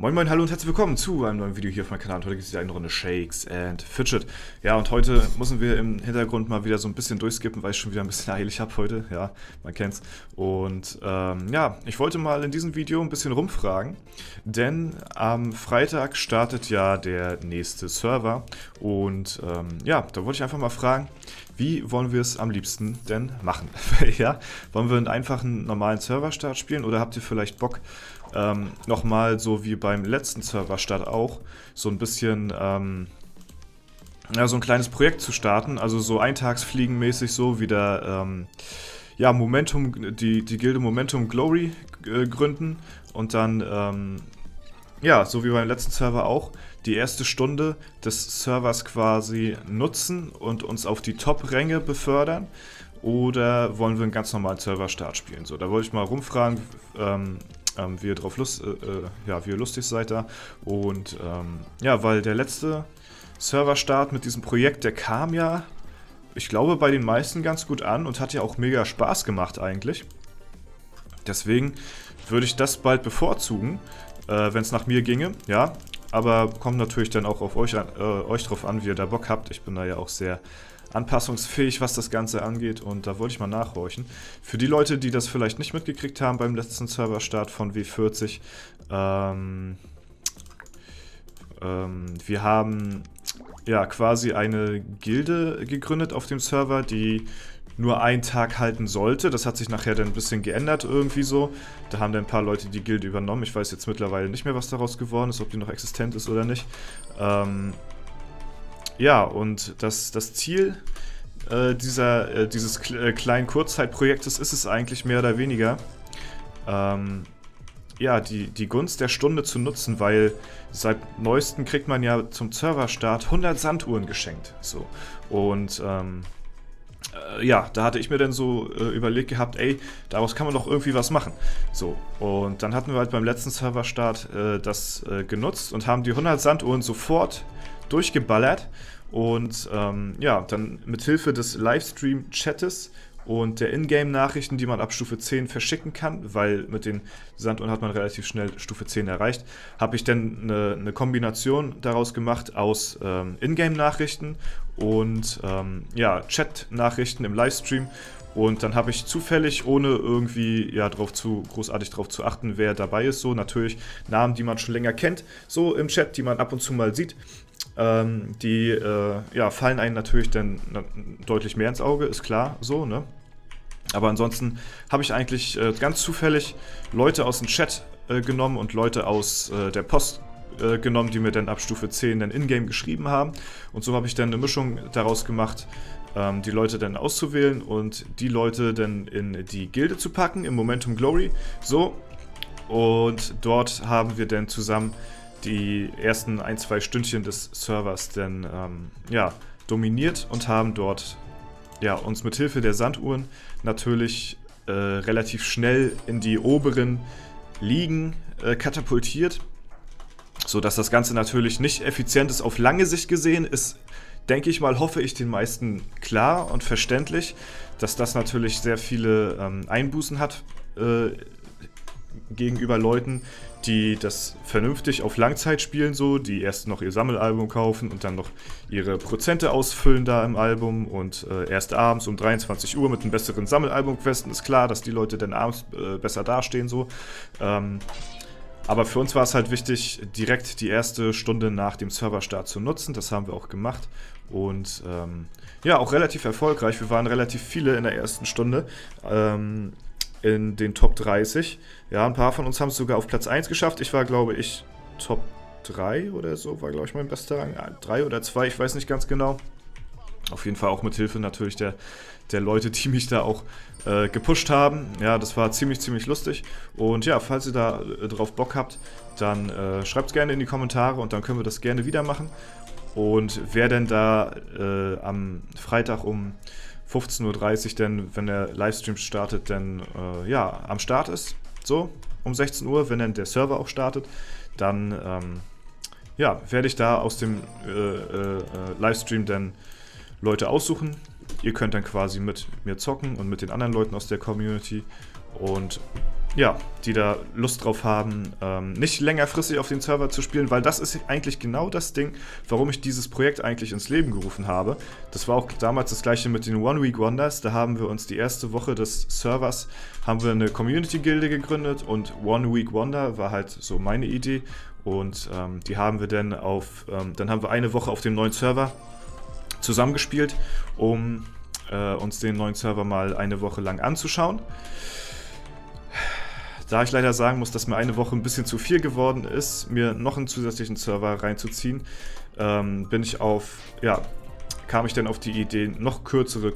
Moin Moin, hallo und herzlich willkommen zu einem neuen Video hier auf meinem Kanal. Und heute gibt es wieder eine Runde Shakes and Fidget. Ja, und heute müssen wir im Hintergrund mal wieder so ein bisschen durchskippen, weil ich schon wieder ein bisschen eilig habe heute. Ja, man kennt's. Und ja, ich wollte mal in diesem Video ein bisschen rumfragen, denn am Freitag startet ja der nächste Server. Und ja, da wollte ich einfach mal fragen, wie wollen wir es am liebsten denn machen? Ja, wollen wir einen einfachen, normalen Serverstart spielen oder habt ihr vielleicht Bock, nochmal so wie beim letzten Serverstart auch, so ein bisschen, ja, so ein kleines Projekt zu starten, also so Eintagsfliegenmäßig so wieder, ja, Momentum, die Gilde Momentum Glory gründen und dann, ja, so wie beim letzten Server auch, die erste Stunde des Servers quasi nutzen und uns auf die Top-Ränge befördern. Oder wollen wir einen ganz normalen Serverstart spielen? So, da wollte ich mal rumfragen, wie ihr ja, wie ihr lustig seid da. Und ja, weil der letzte Serverstart mit diesem Projekt, der kam ja, ich glaube, bei den meisten ganz gut an und hat ja auch mega Spaß gemacht eigentlich. Deswegen würde ich das bald bevorzugen, wenn es nach mir ginge, ja. Aber kommt natürlich dann auch auf euch drauf an, wie ihr da Bock habt. Ich bin da ja auch sehr anpassungsfähig, was das Ganze angeht, und da wollte ich mal nachhorchen. Für die Leute, die das vielleicht nicht mitgekriegt haben beim letzten Serverstart von W40, wir haben ja quasi eine Gilde gegründet auf dem Server, die nur einen Tag halten sollte. Das hat sich nachher dann ein bisschen geändert irgendwie so. Da haben dann ein paar Leute die Gilde übernommen. Ich weiß jetzt mittlerweile nicht mehr, was daraus geworden ist, ob die noch existent ist oder nicht. Ja, und das Ziel dieses kleinen Kurzzeitprojektes ist es eigentlich mehr oder weniger, ja, die Gunst der Stunde zu nutzen, weil seit neuestem kriegt man ja zum Serverstart 100 Sanduhren geschenkt. So. Und ja, da hatte ich mir dann so überlegt gehabt, ey, daraus kann man doch irgendwie was machen. So, und dann hatten wir halt beim letzten Serverstart das genutzt und haben die 100 Sanduhren sofort durchgeballert und ja, dann mit Hilfe des Livestream-Chattes und der Ingame-Nachrichten, die man ab Stufe 10 verschicken kann, weil mit den Sanduhren hat man relativ schnell Stufe 10 erreicht, habe ich dann eine Kombination daraus gemacht aus Ingame-Nachrichten und ja, Chat-Nachrichten im Livestream. Und dann habe ich zufällig, ohne irgendwie ja, großartig drauf zu achten, wer dabei ist, so natürlich Namen, die man schon länger kennt, so im Chat, die man ab und zu mal sieht, die ja, fallen einem natürlich dann deutlich mehr ins Auge, ist klar, so, ne? Aber ansonsten habe ich eigentlich ganz zufällig Leute aus dem Chat genommen und Leute aus der Post genommen, die mir dann ab Stufe 10 dann in-game geschrieben haben. Und so habe ich dann eine Mischung daraus gemacht, die Leute dann auszuwählen und die Leute dann in die Gilde zu packen, im Momentum Glory. So, und dort haben wir dann zusammen die ersten 1-2 Stündchen des Servers dann ja, dominiert und haben dort ja, uns mit Hilfe der Sanduhren natürlich relativ schnell in die oberen Ligen katapultiert, sodass das Ganze natürlich nicht effizient ist auf lange Sicht gesehen, ist, denke ich mal, hoffe ich, den meisten klar und verständlich, dass das natürlich sehr viele Einbußen hat gegenüber Leuten, die das vernünftig auf Langzeit spielen, so, die erst noch ihr Sammelalbum kaufen und dann noch ihre Prozente ausfüllen da im Album und erst abends um 23 Uhr mit einem besseren Sammelalbum questen, ist klar, dass die Leute dann abends besser dastehen, so. Aber für uns war es halt wichtig, direkt die erste Stunde nach dem Serverstart zu nutzen. Das haben wir auch gemacht und ja, auch relativ erfolgreich. Wir waren relativ viele in der ersten Stunde in den Top 30. Ja, ein paar von uns haben es sogar auf Platz 1 geschafft. Ich war, glaube ich, Top 3 oder so, war, glaube ich, mein bester Rang. 3 oder 2, ich weiß nicht ganz genau. Auf jeden Fall auch mit Hilfe natürlich der Leute, die mich da auch gepusht haben. Ja, das war ziemlich lustig. Und ja, falls ihr da drauf Bock habt, dann schreibt es gerne in die Kommentare und dann können wir das gerne wieder machen. Und wer denn da am Freitag um 15:30 Uhr denn, wenn der Livestream startet, dann ja, am Start ist, so, um 16 Uhr, wenn dann der Server auch startet, dann ja, werde ich da aus dem Livestream dann Leute aussuchen. Ihr könnt dann quasi mit mir zocken und mit den anderen Leuten aus der Community. Und ja, die da Lust drauf haben, nicht längerfristig auf den Server zu spielen, weil das ist eigentlich genau das Ding, warum ich dieses Projekt eigentlich ins Leben gerufen habe. Das war auch damals das gleiche mit den One Week Wonders. Da haben wir uns die erste Woche des Servers, haben wir eine Community-Gilde gegründet und One Week Wonder war halt so meine Idee. Und die haben wir dann dann haben wir eine Woche auf dem neuen Server zusammengespielt, um uns den neuen Server mal eine Woche lang anzuschauen. Da ich leider sagen muss, dass mir eine Woche ein bisschen zu viel geworden ist, mir noch einen zusätzlichen Server reinzuziehen, kam ich dann auf die Idee, noch kürzere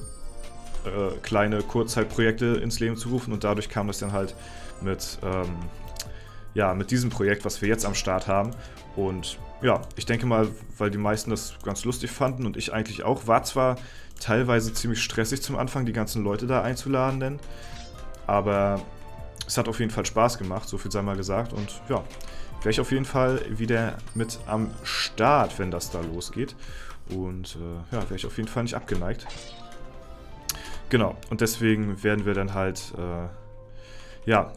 kleine Kurzzeitprojekte ins Leben zu rufen und dadurch kam es dann halt mit diesem Projekt, was wir jetzt am Start haben. Und ja, ich denke mal, weil die meisten das ganz lustig fanden und ich eigentlich auch, war zwar teilweise ziemlich stressig zum Anfang, die ganzen Leute da einzuladen, denn, aber es hat auf jeden Fall Spaß gemacht, so viel sei mal gesagt. Und ja, wäre ich auf jeden Fall wieder mit am Start, wenn das da losgeht. Und wäre ich auf jeden Fall nicht abgeneigt. Genau, und deswegen werden wir dann halt,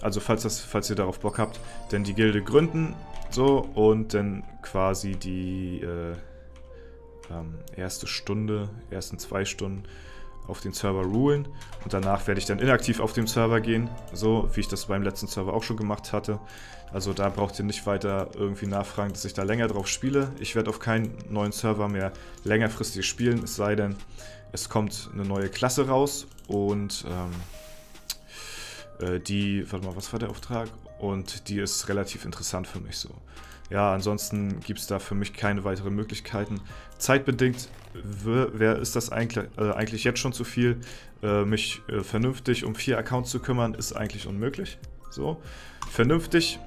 also falls ihr darauf Bock habt, dann die Gilde gründen, so, und dann quasi die ersten 2 Stunden auf den Server rulen und danach werde ich dann inaktiv auf dem Server gehen, so wie ich das beim letzten Server auch schon gemacht hatte. Also da braucht ihr nicht weiter irgendwie nachfragen, dass ich da länger drauf spiele. Ich werde auf keinen neuen Server mehr längerfristig spielen, es sei denn, es kommt eine neue Klasse raus und was war der Auftrag? Und die ist relativ interessant für mich so. Ja, ansonsten gibt es da für mich keine weiteren Möglichkeiten. Zeitbedingt ist das eigentlich jetzt schon zu viel. Mich vernünftig um 4 Accounts zu kümmern, ist eigentlich unmöglich. So, vernünftig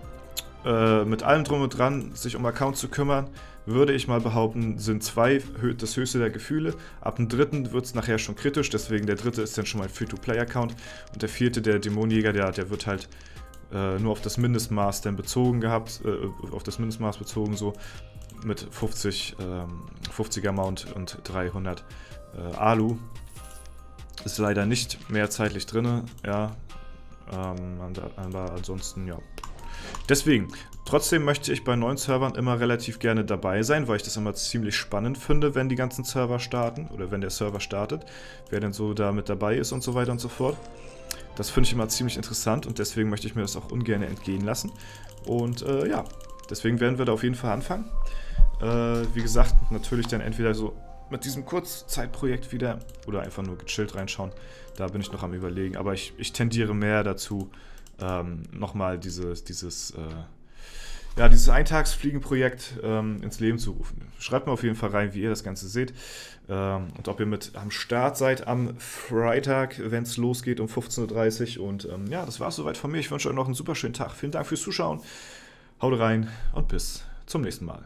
mit allem drum und dran sich um Accounts zu kümmern, würde ich mal behaupten, sind 2 das höchste der Gefühle. Ab dem 3. wird es nachher schon kritisch, deswegen der 3. ist dann schon mal ein Free-to-Play-Account und der 4., der Dämonenjäger, der wird halt nur auf das Mindestmaß dann bezogen so mit 50er Mount und 300 Alu. Ist leider nicht mehr zeitlich drin, ja, aber ansonsten, ja. Deswegen, trotzdem möchte ich bei neuen Servern immer relativ gerne dabei sein, weil ich das immer ziemlich spannend finde, wenn die ganzen Server starten oder wenn der Server startet, wer denn so da mit dabei ist und so weiter und so fort. Das finde ich immer ziemlich interessant und deswegen möchte ich mir das auch ungern entgehen lassen. Und deswegen werden wir da auf jeden Fall anfangen. Wie gesagt, natürlich dann entweder so mit diesem Kurzzeitprojekt wieder oder einfach nur gechillt reinschauen. Da bin ich noch am Überlegen. Aber ich tendiere mehr dazu, nochmal dieses Eintagsfliegenprojekt ins Leben zu rufen. Schreibt mir auf jeden Fall rein, wie ihr das Ganze seht und ob ihr mit am Start seid am Freitag, wenn es losgeht um 15:30 Uhr. Und das war es soweit von mir. Ich wünsche euch noch einen super schönen Tag. Vielen Dank fürs Zuschauen. Haut rein und bis zum nächsten Mal.